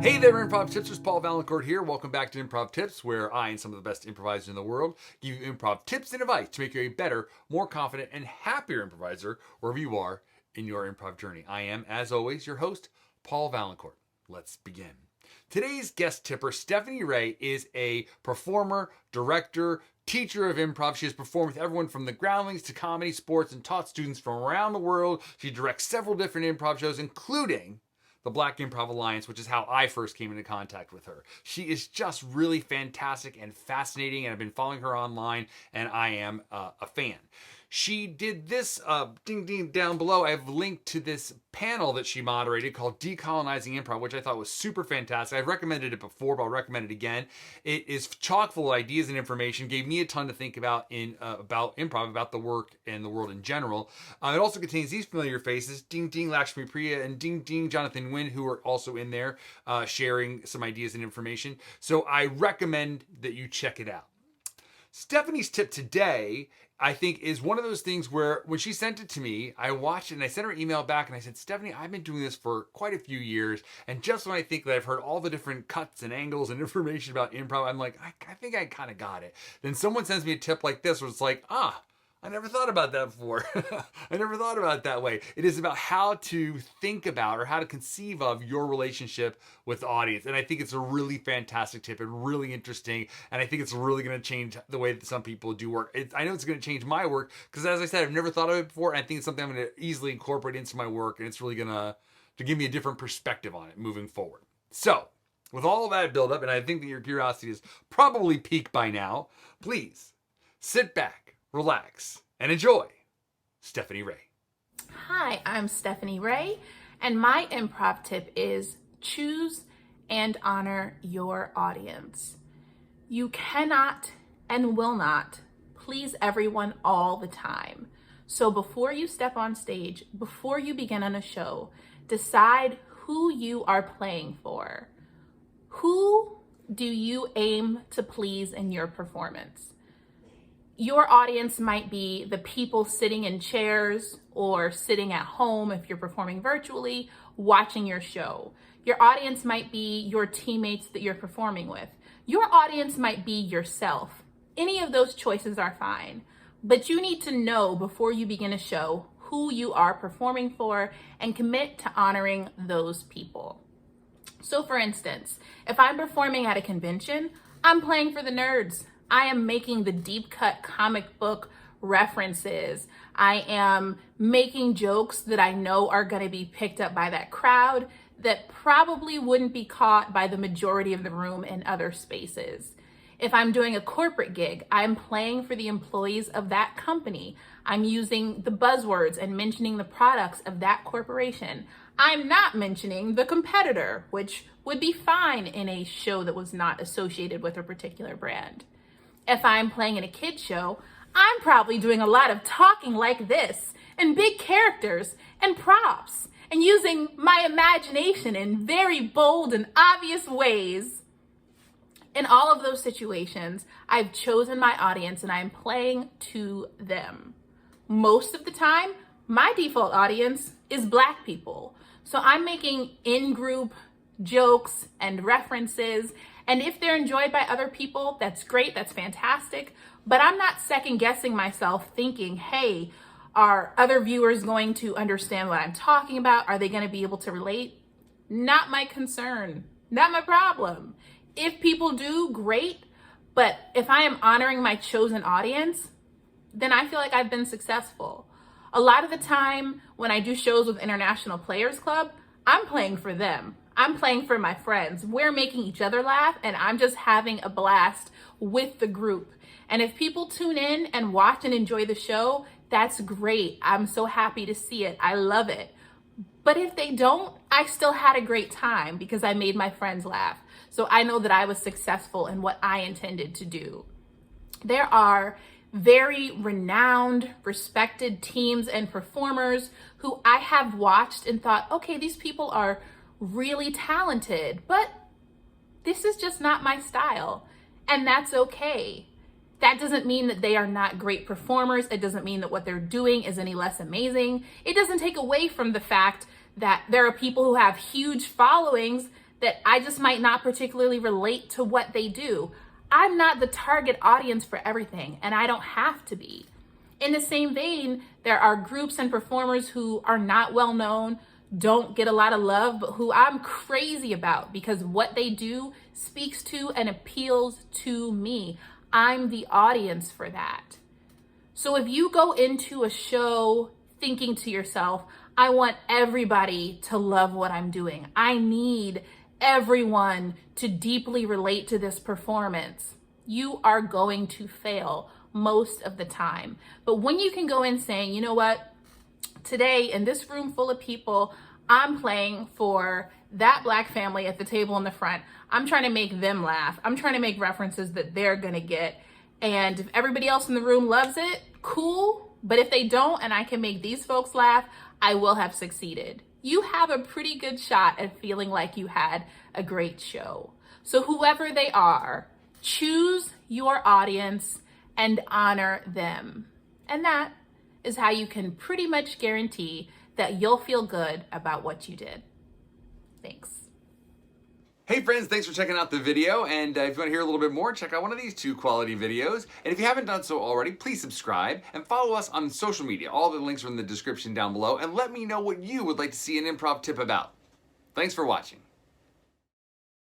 Hey there, Improv Tipsters. Paul Vaillancourt here. Welcome back to Improv Tips, where I and some of the best improvisers in the world give you improv tips and advice to make you a better, more confident, and happier improviser wherever you are in your improv journey. I am, as always, your host, Paul Vaillancourt. Let's begin. Today's guest tipper, Stephanie Rae, is a performer, director, teacher of improv. She has performed with everyone from the Groundlings to ComedySportz and taught students from around the world. She directs several different improv shows, including the Black Improv Alliance, which is how I first came into contact with her. She is just really fantastic and fascinating, and I've been following her online, and I am a fan. She did this, ding ding down below, I have linked to this panel that she moderated called Decolonizing Improv, which I thought was super fantastic. I've recommended it before, but I'll recommend it again. It is chock full of ideas and information, gave me a ton to think about about improv, about the work and the world in general. It also contains these familiar faces, Ding Ding Lakshmi Priya and Ding Ding Jonathan Nguyen, who are also in there sharing some ideas and information. So I recommend that you check it out. Stephanie's tip today, I think, is one of those things where when she sent it to me, I watched it and I sent her an email back and I said, Stephanie, I've been doing this for quite a few years. And just when I think that I've heard all the different cuts and angles and information about improv, I'm like, I think I kind of got it. Then someone sends me a tip like this where it's like, I never thought about that before. I never thought about it that way. It is about how to think about or how to conceive of your relationship with the audience. And I think it's a really fantastic tip and really interesting. And I think it's really going to change the way that some people do work. I know it's going to change my work because, as I said, I've never thought of it before. And I think it's something I'm going to easily incorporate into my work. And it's really going to give me a different perspective on it moving forward. So, with all of that build up, and I think that your curiosity is probably piqued by now, please sit back, relax, and enjoy Stephanie Rae. Hi, I'm Stephanie Rae, and my improv tip is choose and honor your audience. You cannot and will not please everyone all the time. So before you step on stage, before you begin on a show, decide who you are playing for. Who do you aim to please in your performance? Your audience might be the people sitting in chairs or sitting at home if you're performing virtually, watching your show. Your audience might be your teammates that you're performing with. Your audience might be yourself. Any of those choices are fine, but you need to know before you begin a show who you are performing for and commit to honoring those people. So for instance, if I'm performing at a convention, I'm playing for the nerds. I am making the deep cut comic book references. I am making jokes that I know are going to be picked up by that crowd that probably wouldn't be caught by the majority of the room in other spaces. If I'm doing a corporate gig, I'm playing for the employees of that company. I'm using the buzzwords and mentioning the products of that corporation. I'm not mentioning the competitor, which would be fine in a show that was not associated with a particular brand. If I'm playing in a kid's show, I'm probably doing a lot of talking like this and big characters and props and using my imagination in very bold and obvious ways. In all of those situations, I've chosen my audience and I'm playing to them. Most of the time, my default audience is Black people. So I'm making in-group jokes and references, and if they're enjoyed by other people, that's great, that's fantastic, but I'm not second guessing myself thinking, hey, are other viewers going to understand what I'm talking about? Are they going to be able to relate? Not my concern, not my problem. If people do, great, but if I am honoring my chosen audience, then I feel like I've been successful. A lot of the time when I do shows with International Players Club, I'm playing for them. I'm playing for my friends. We're making each other laugh and I'm just having a blast with the group. And if people tune in and watch and enjoy the show, that's great. I'm so happy to see it. I love it. But if they don't, I still had a great time because I made my friends laugh. So I know that I was successful in what I intended to do. There are very renowned, respected teams and performers who I have watched and thought, okay, these people are really talented, but this is just not my style. And that's okay. That doesn't mean that they are not great performers. It doesn't mean that what they're doing is any less amazing. It doesn't take away from the fact that there are people who have huge followings that I just might not particularly relate to what they do. I'm not the target audience for everything, and I don't have to be. In the same vein, there are groups and performers who are not well known, don't get a lot of love, but who I'm crazy about because what they do speaks to and appeals to me. I'm the audience for that. So if you go into a show thinking to yourself, I want everybody to love what I'm doing, I need everyone to deeply relate to this performance, you are going to fail most of the time. But when you can go in saying, you know what, today in this room full of people, I'm playing for that Black family at the table in the front. I'm trying to make them laugh. I'm trying to make references that they're gonna get. And if everybody else in the room loves it, cool. But if they don't and I can make these folks laugh, I will have succeeded. You have a pretty good shot at feeling like you had a great show. So whoever they are, choose your audience and honor them. And that is how you can pretty much guarantee that you'll feel good about what you did. Thanks. Hey friends, thanks for checking out the video, and if you want to hear a little bit more, check out one of these 2 quality videos. And if you haven't done so already, please subscribe and follow us on social media. All the links are in the description down below, and let me know what you would like to see an improv tip about. Thanks for watching.